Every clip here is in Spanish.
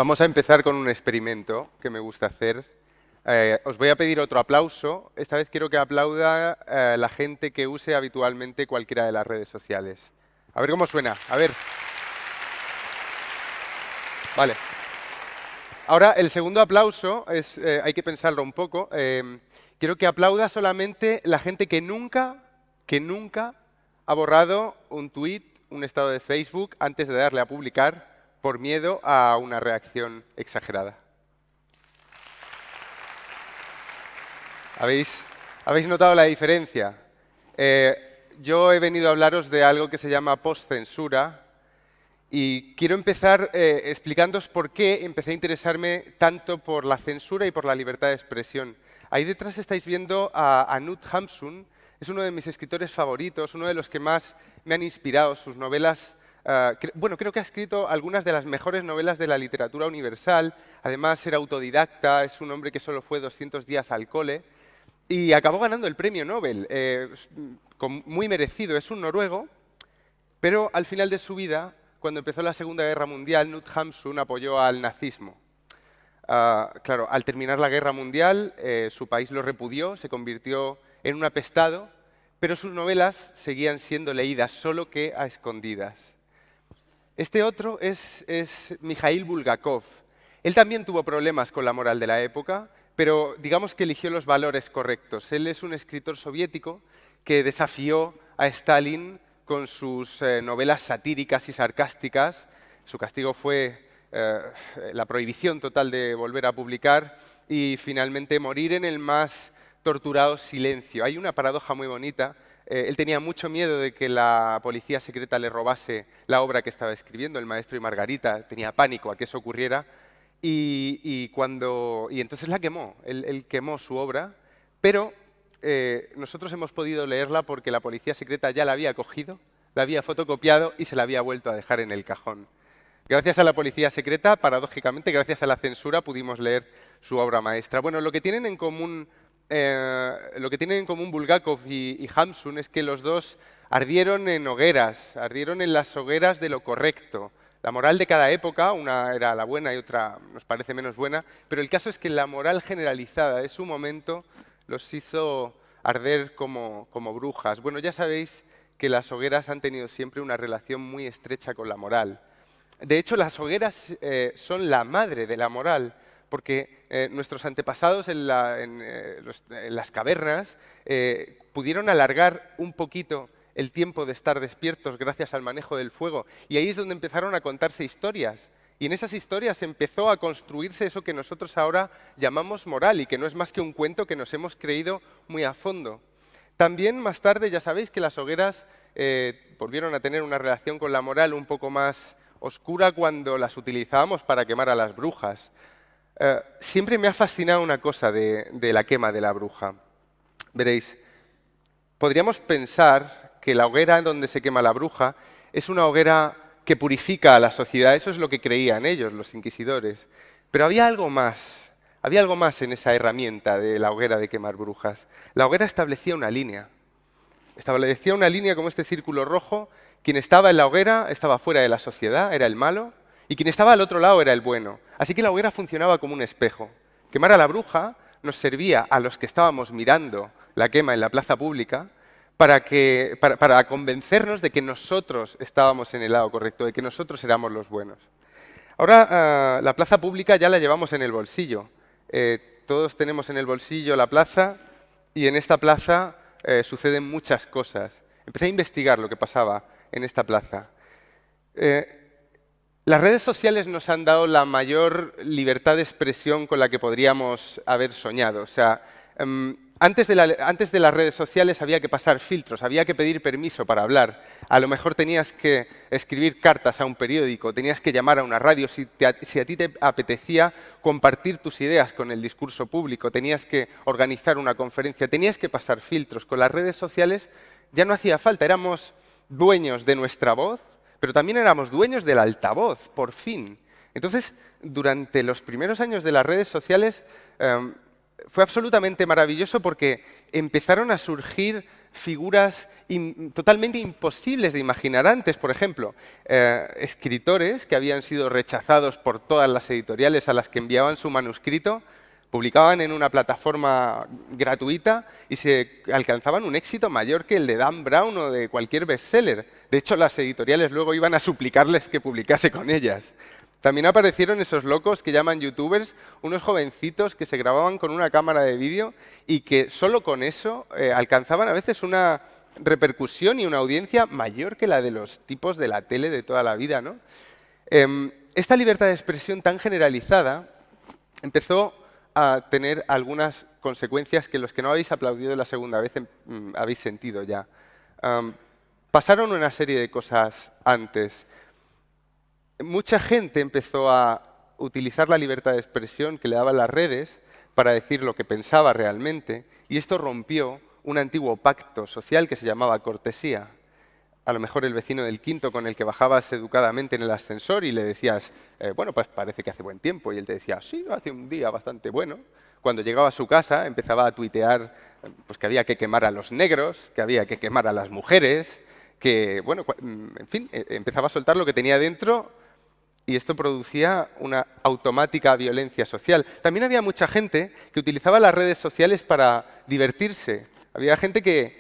Vamos a empezar con un experimento que me gusta hacer. Os voy a pedir otro aplauso. Esta vez quiero que aplauda la gente que use habitualmente cualquiera de las redes sociales. A ver cómo suena. A ver. Vale. Ahora, el segundo aplauso hay que pensarlo un poco. Quiero que aplauda solamente la gente que nunca ha borrado un tweet, un estado de Facebook antes de darle a publicar por miedo a una reacción exagerada. ¿Habéis notado la diferencia? Yo he venido a hablaros de algo que se llama postcensura y quiero empezar explicándoos por qué empecé a interesarme tanto por la censura y por la libertad de expresión. Ahí detrás estáis viendo a Knut Hamsun. Es uno de mis escritores favoritos, uno de los que más me han inspirado. Sus novelas, creo que ha escrito algunas de las mejores novelas de la literatura universal. Además, era autodidacta, es un hombre que solo fue 200 días al cole y acabó ganando el premio Nobel, muy merecido. Es un noruego, pero al final de su vida, cuando empezó la Segunda Guerra Mundial, Knut Hamsun apoyó al nazismo. Claro, al terminar la Guerra Mundial, su país lo repudió, se convirtió en un apestado, pero sus novelas seguían siendo leídas, solo que a escondidas. Este otro es Mikhail Bulgakov. Él también tuvo problemas con la moral de la época, pero digamos que eligió los valores correctos. Él es un escritor soviético que desafió a Stalin con sus novelas satíricas y sarcásticas. Su castigo fue la prohibición total de volver a publicar y finalmente morir en el más torturado silencio. Hay una paradoja muy bonita. Él tenía mucho miedo de que la policía secreta le robase la obra que estaba escribiendo, El maestro y Margarita. Tenía pánico a que eso ocurriera y entonces la quemó. Él quemó su obra, pero nosotros hemos podido leerla porque la policía secreta ya la había cogido, la había fotocopiado y se la había vuelto a dejar en el cajón. Gracias a la policía secreta, paradójicamente, gracias a la censura, pudimos leer su obra maestra. Bueno, lo que tienen en común Bulgakov y Hamsun es que los dos ardieron en hogueras, ardieron en las hogueras de lo correcto. La moral de cada época, una era la buena y otra nos parece menos buena, pero el caso es que la moral generalizada de su momento los hizo arder como brujas. Bueno, ya sabéis que las hogueras han tenido siempre una relación muy estrecha con la moral. De hecho, las hogueras son la madre de la moral, porque nuestros antepasados en las cavernas pudieron alargar un poquito el tiempo de estar despiertos gracias al manejo del fuego. Y ahí es donde empezaron a contarse historias. Y en esas historias empezó a construirse eso que nosotros ahora llamamos moral y que no es más que un cuento que nos hemos creído muy a fondo. También más tarde ya sabéis que las hogueras volvieron a tener una relación con la moral un poco más oscura cuando las utilizábamos para quemar a las brujas. Siempre me ha fascinado una cosa de la quema de la bruja. Veréis, podríamos pensar que la hoguera donde se quema la bruja es una hoguera que purifica a la sociedad. Eso es lo que creían ellos, los inquisidores. Pero había algo más en esa herramienta de la hoguera de quemar brujas. La hoguera establecía una línea. Establecía una línea como este círculo rojo. Quien estaba en la hoguera estaba fuera de la sociedad, era el malo, y quien estaba al otro lado era el bueno. Así que la hoguera funcionaba como un espejo. Quemar a la bruja nos servía a los que estábamos mirando la quema en la plaza pública para convencernos de que nosotros estábamos en el lado correcto, de que nosotros éramos los buenos. Ahora la plaza pública ya la llevamos en el bolsillo. Todos tenemos en el bolsillo la plaza y en esta plaza suceden muchas cosas. Empecé a investigar lo que pasaba en esta plaza. Las redes sociales nos han dado la mayor libertad de expresión con la que podríamos haber soñado. O sea, antes de las redes sociales había que pasar filtros, había que pedir permiso para hablar. A lo mejor tenías que escribir cartas a un periódico, tenías que llamar a una radio si a ti te apetecía compartir tus ideas con el discurso público, tenías que organizar una conferencia, tenías que pasar filtros. Con las redes sociales ya no hacía falta, éramos dueños de nuestra voz, pero también éramos dueños del altavoz, por fin. Entonces, durante los primeros años de las redes sociales fue absolutamente maravilloso porque empezaron a surgir figuras totalmente imposibles de imaginar antes. Por ejemplo, escritores que habían sido rechazados por todas las editoriales a las que enviaban su manuscrito, publicaban en una plataforma gratuita y se alcanzaban un éxito mayor que el de Dan Brown o de cualquier bestseller. De hecho, las editoriales luego iban a suplicarles que publicase con ellas. También aparecieron esos locos que llaman youtubers, unos jovencitos que se grababan con una cámara de vídeo y que solo con eso alcanzaban a veces una repercusión y una audiencia mayor que la de los tipos de la tele de toda la vida, ¿no? Esta libertad de expresión tan generalizada empezó a tener algunas consecuencias que los que no habéis aplaudido la segunda vez habéis sentido ya. Pasaron una serie de cosas antes. Mucha gente empezó a utilizar la libertad de expresión que le daban las redes para decir lo que pensaba realmente, y esto rompió un antiguo pacto social que se llamaba cortesía. A lo mejor el vecino del quinto con el que bajabas educadamente en el ascensor y le decías, bueno, pues parece que hace buen tiempo, y él te decía, sí, hace un día bastante bueno. Cuando llegaba a su casa empezaba a tuitear pues, que había que quemar a los negros, que había que quemar a las mujeres, que, bueno, en fin, empezaba a soltar lo que tenía dentro. Y esto producía una automática violencia social. También había mucha gente que utilizaba las redes sociales para divertirse. Había gente que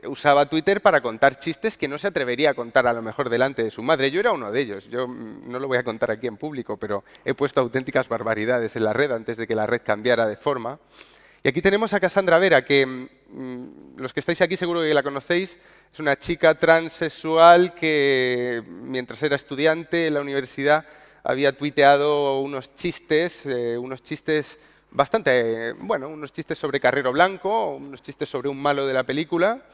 usaba Twitter para contar chistes que no se atrevería a contar a lo mejor delante de su madre. Yo era uno de ellos. Yo no lo voy a contar aquí en público, pero he puesto auténticas barbaridades en la red antes de que la red cambiara de forma. Y aquí tenemos a Cassandra Vera, que los que estáis aquí seguro que la conocéis. Es una chica transexual que, mientras era estudiante en la universidad, había tuiteado unos chistes bastante, bueno, unos chistes sobre Carrero Blanco, unos chistes sobre un malo de la película.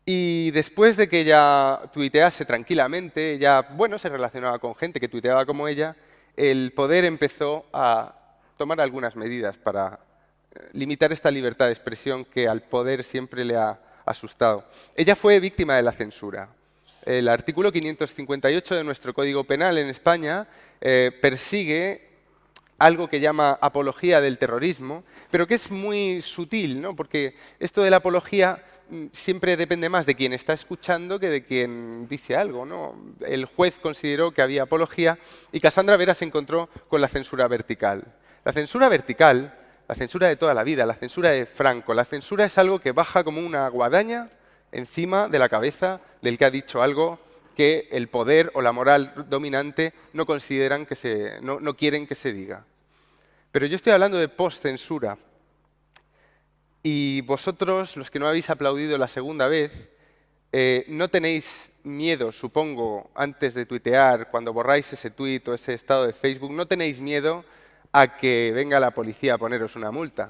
Y después de que ella tuitease tranquilamente, ella, bueno, se relacionaba con gente que tuiteaba como ella, el poder empezó a tomar algunas medidas para limitar esta libertad de expresión que al poder siempre le ha asustado. Ella fue víctima de la censura. El artículo 558 de nuestro Código Penal en España persigue algo que llama apología del terrorismo, pero que es muy sutil, ¿no? Porque esto de la apología siempre depende más de quien está escuchando que de quien dice algo, ¿no? El juez consideró que había apología y Cassandra Vera se encontró con la censura vertical. La censura vertical, la censura de toda la vida, la censura de Franco, la censura es algo que baja como una guadaña encima de la cabeza del que ha dicho algo que el poder o la moral dominante no consideran que no quieren que se diga. Pero yo estoy hablando de post-censura. Y vosotros, los que no habéis aplaudido la segunda vez, no tenéis miedo, supongo, antes de tuitear, cuando borráis ese tuit o ese estado de Facebook, no tenéis miedo a que venga la policía a poneros una multa.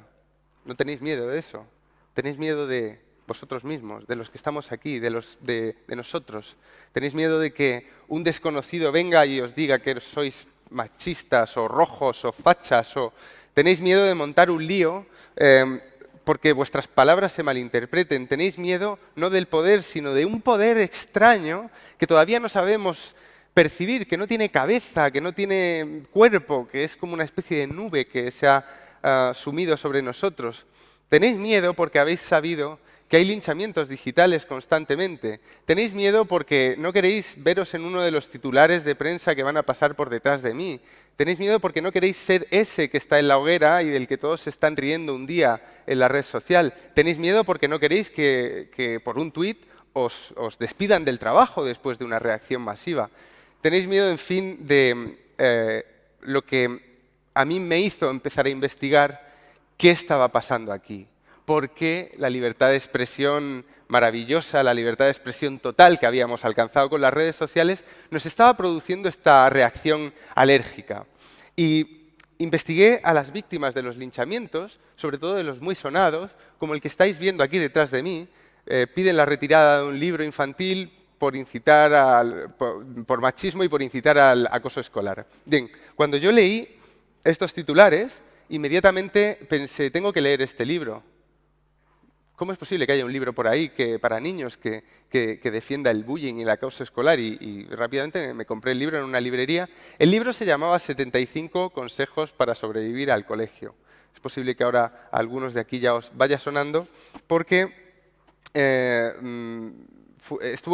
No tenéis miedo de eso. Tenéis miedo de vosotros mismos, de los que estamos aquí, de nosotros. Tenéis miedo de que un desconocido venga y os diga que sois machistas o rojos o fachas. Tenéis miedo de montar un lío porque vuestras palabras se malinterpreten. Tenéis miedo no del poder, sino de un poder extraño que todavía no sabemos percibir, que no tiene cabeza, que no tiene cuerpo, que es como una especie de nube que se ha sumido sobre nosotros. Tenéis miedo porque habéis sabido que hay linchamientos digitales constantemente. Tenéis miedo porque no queréis veros en uno de los titulares de prensa que van a pasar por detrás de mí. Tenéis miedo porque no queréis ser ese que está en la hoguera y del que todos se están riendo un día en la red social. Tenéis miedo porque no queréis que por un tuit os despidan del trabajo después de una reacción masiva. Tenéis miedo, en fin, de lo que a mí me hizo empezar a investigar qué estaba pasando aquí. ¿Por qué la libertad de expresión maravillosa, la libertad de expresión total que habíamos alcanzado con las redes sociales, nos estaba produciendo esta reacción alérgica? Y investigué a las víctimas de los linchamientos, sobre todo de los muy sonados, como el que estáis viendo aquí detrás de mí. Piden la retirada de un libro infantil por incitar por machismo y por incitar al acoso escolar. Bien, cuando yo leí estos titulares, inmediatamente pensé, tengo que leer este libro. ¿Cómo es posible que haya un libro por ahí para niños que defienda el bullying y el acoso escolar? Y rápidamente me compré el libro en una librería. El libro se llamaba 75 consejos para sobrevivir al colegio. Es posible que ahora a algunos de aquí ya os vaya sonando, porque estuvo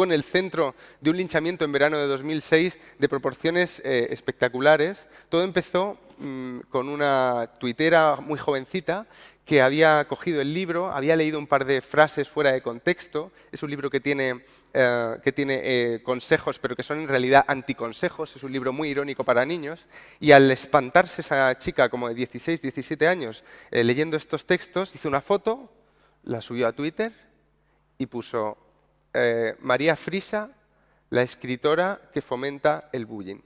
en el centro de un linchamiento en verano de 2006 de proporciones espectaculares. Todo empezó con una tuitera muy jovencita que había cogido el libro, había leído un par de frases fuera de contexto. Es un libro que tiene consejos, pero que son en realidad anticonsejos. Es un libro muy irónico para niños. Y al espantarse esa chica como de 16, 17 años leyendo estos textos, hizo una foto, la subió a Twitter y puso María Frisa, la escritora que fomenta el bullying.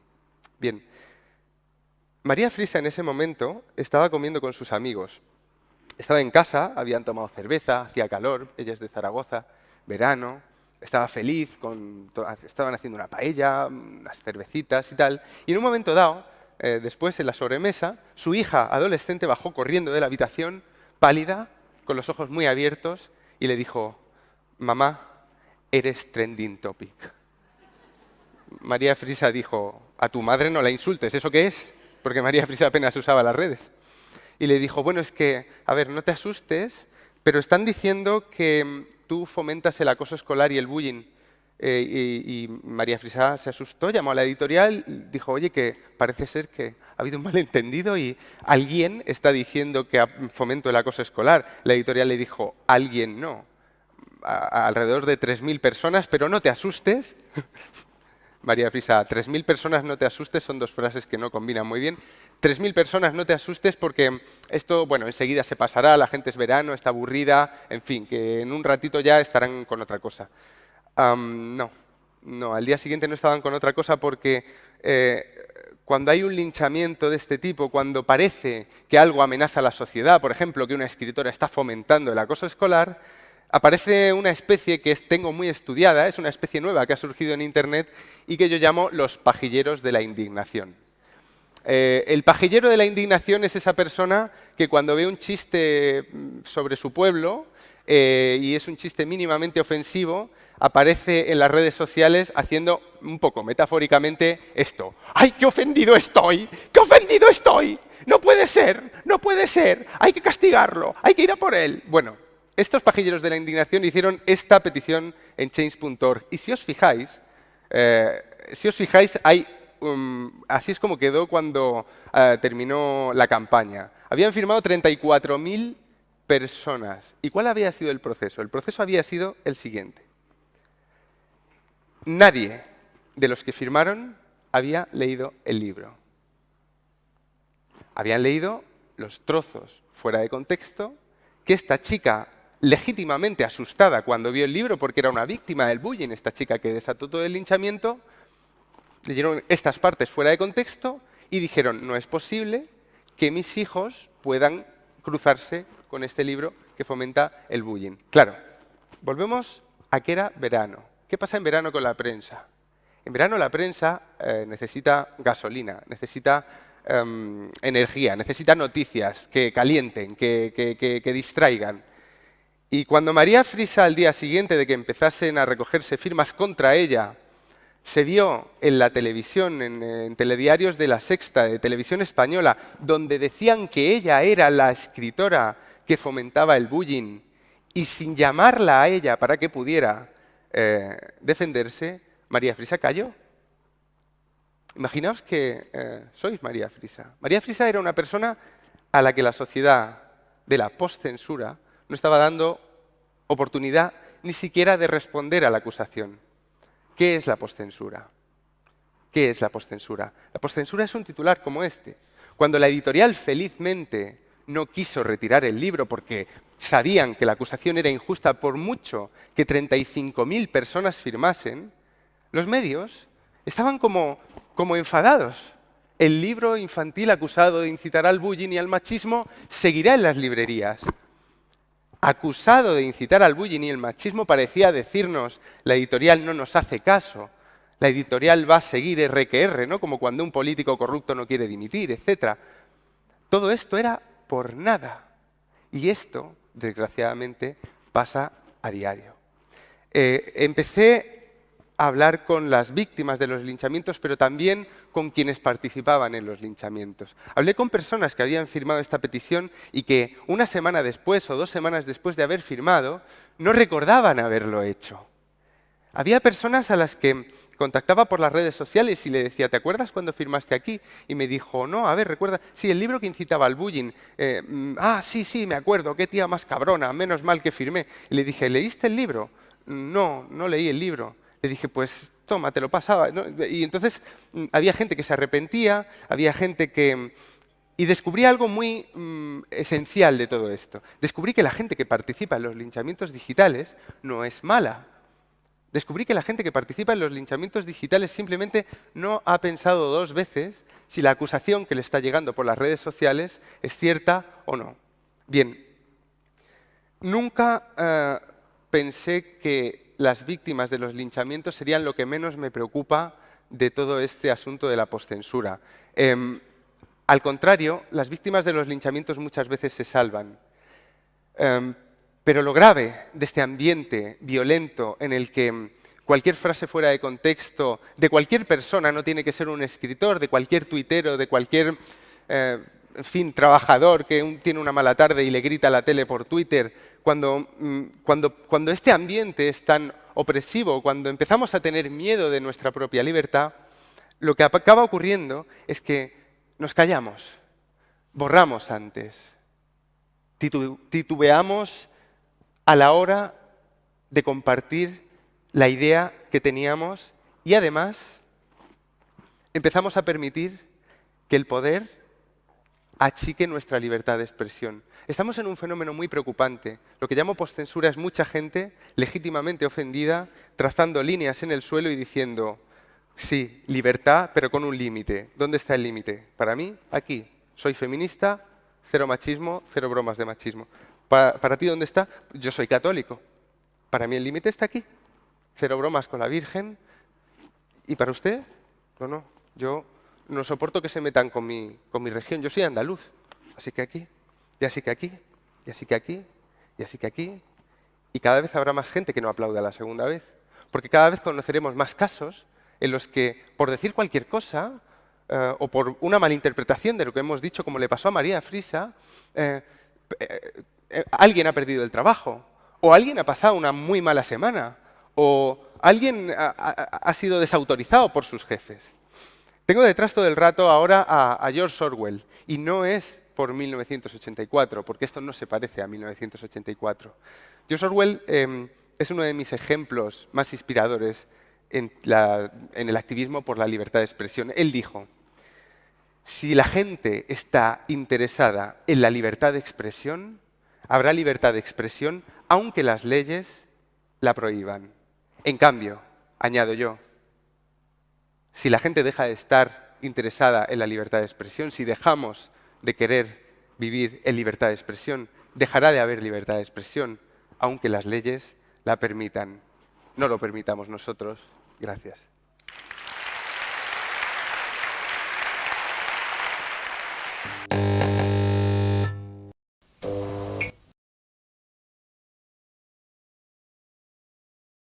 Bien, María Frisa en ese momento estaba comiendo con sus amigos. Estaba en casa, habían tomado cerveza, hacía calor, ella es de Zaragoza, verano, estaba feliz, estaban haciendo una paella, unas cervecitas y tal. Y en un momento dado, después en la sobremesa, su hija adolescente bajó corriendo de la habitación, pálida, con los ojos muy abiertos, y le dijo, mamá, eres trending topic. María Frisa dijo, a tu madre no la insultes, ¿eso qué es? Porque María Frisa apenas usaba las redes. Y le dijo, bueno, es que, a ver, no te asustes, pero están diciendo que tú fomentas el acoso escolar y el bullying. Y María Frisa se asustó, llamó a la editorial, dijo, oye, que parece ser que ha habido un malentendido y alguien está diciendo que fomento el acoso escolar. La editorial le dijo, alguien no. Alrededor de 3.000 personas, pero no te asustes. María Frisa, 3.000 personas, no te asustes, son dos frases que no combinan muy bien. 3.000 personas, no te asustes porque esto, bueno, enseguida se pasará, la gente es verano, está aburrida, en fin, que en un ratito ya estarán con otra cosa. No, al día siguiente no estaban con otra cosa porque cuando hay un linchamiento de este tipo, cuando parece que algo amenaza a la sociedad, por ejemplo, que una escritora está fomentando el acoso escolar, aparece una especie que tengo muy estudiada, es una especie nueva que ha surgido en Internet y que yo llamo los pajilleros de la indignación. El pajillero de la indignación es esa persona que cuando ve un chiste sobre su pueblo y es un chiste mínimamente ofensivo, aparece en las redes sociales haciendo un poco metafóricamente esto. ¡Ay, qué ofendido estoy! ¡Qué ofendido estoy! ¡No puede ser! ¡No puede ser! ¡Hay que castigarlo! ¡Hay que ir a por él! Bueno, estos pajilleros de la indignación hicieron esta petición en change.org. Y si os fijáis, hay, así es como quedó cuando terminó la campaña. Habían firmado 34.000 personas. ¿Y cuál había sido el proceso? El proceso había sido el siguiente. Nadie de los que firmaron había leído el libro. Habían leído los trozos fuera de contexto que esta chica, legítimamente asustada cuando vio el libro porque era una víctima del bullying, esta chica que desató todo el linchamiento, leyeron estas partes fuera de contexto y dijeron, no es posible que mis hijos puedan cruzarse con este libro que fomenta el bullying. Claro, volvemos a que era verano. ¿Qué pasa en verano con la prensa? En verano la prensa necesita gasolina, necesita energía, necesita noticias que calienten, que distraigan. Y cuando María Frisa, al día siguiente de que empezasen a recogerse firmas contra ella, se vio en la televisión, en telediarios de La Sexta, de Televisión Española, donde decían que ella era la escritora que fomentaba el bullying, y sin llamarla a ella para que pudiera defenderse, María Frisa cayó. Imaginaos que sois María Frisa. María Frisa era una persona a la que la sociedad de la postcensura no estaba dando oportunidad ni siquiera de responder a la acusación. ¿Qué es la postcensura? ¿Qué es la postcensura? La postcensura es un titular como este. Cuando la editorial felizmente no quiso retirar el libro porque sabían que la acusación era injusta por mucho que 35.000 personas firmasen, los medios estaban como enfadados. El libro infantil acusado de incitar al bullying y al machismo seguirá en las librerías. Acusado de incitar al bullying y el machismo, parecía decirnos, la editorial no nos hace caso, la editorial va a seguir R que R, ¿no? Como cuando un político corrupto no quiere dimitir, etc. Todo esto era por nada. Y esto, desgraciadamente, pasa a diario. Empecé a hablar con las víctimas de los linchamientos, pero también con quienes participaban en los linchamientos. Hablé con personas que habían firmado esta petición y que una semana después o 2 semanas después de haber firmado, no recordaban haberlo hecho. Había personas a las que contactaba por las redes sociales y le decía, ¿te acuerdas cuando firmaste aquí? Y me dijo, no, a ver, recuerda, sí, el libro que incitaba al bullying. Sí, me acuerdo, qué tía más cabrona, menos mal que firmé. Y le dije, ¿leíste el libro? No, no leí el libro. Le dije, pues toma, te lo pasaba. ¿No? Y entonces había gente que se arrepentía, había gente que... Y descubrí algo muy esencial de todo esto. Descubrí que la gente que participa en los linchamientos digitales no es mala. Descubrí que la gente que participa en los linchamientos digitales simplemente no ha pensado dos veces si la acusación que le está llegando por las redes sociales es cierta o no. Bien, nunca pensé que las víctimas de los linchamientos serían lo que menos me preocupa de todo este asunto de la postcensura. Al contrario, las víctimas de los linchamientos muchas veces se salvan. Pero lo grave de este ambiente violento en el que cualquier frase fuera de contexto de cualquier persona, no tiene que ser un escritor, de cualquier tuitero, de cualquier, en fin, trabajador que tiene una mala tarde y le grita a la tele por Twitter, cuando este ambiente es tan opresivo, cuando empezamos a tener miedo de nuestra propia libertad, lo que acaba ocurriendo es que nos callamos, borramos antes, titubeamos a la hora de compartir la idea que teníamos y además empezamos a permitir que el poder achique nuestra libertad de expresión. Estamos en un fenómeno muy preocupante. Lo que llamo postcensura es mucha gente legítimamente ofendida, trazando líneas en el suelo y diciendo, sí, libertad, pero con un límite. ¿Dónde está el límite? Para mí, aquí. Soy feminista, cero machismo, cero bromas de machismo. ¿Para ti dónde está? Yo soy católico. Para mí el límite está aquí. Cero bromas con la Virgen. ¿Y para usted? No. Yo no soporto que se metan con mi región. Yo soy andaluz. Así que aquí, y así que aquí, y así que aquí, y así que aquí. Y cada vez habrá más gente que no aplauda la segunda vez. Porque cada vez conoceremos más casos en los que, por decir cualquier cosa, o por una malinterpretación de lo que hemos dicho, como le pasó a María Frisa, alguien ha perdido el trabajo, o alguien ha pasado una muy mala semana, o alguien ha sido desautorizado por sus jefes. Tengo detrás todo el rato ahora a George Orwell, y no es por 1984, porque esto no se parece a 1984. George Orwell es uno de mis ejemplos más inspiradores en el activismo por la libertad de expresión. Él dijo, si la gente está interesada en la libertad de expresión, habrá libertad de expresión aunque las leyes la prohíban. En cambio, añado yo, si la gente deja de estar interesada en la libertad de expresión, si dejamos de querer vivir en libertad de expresión, dejará de haber libertad de expresión, aunque las leyes la permitan. No lo permitamos nosotros. Gracias.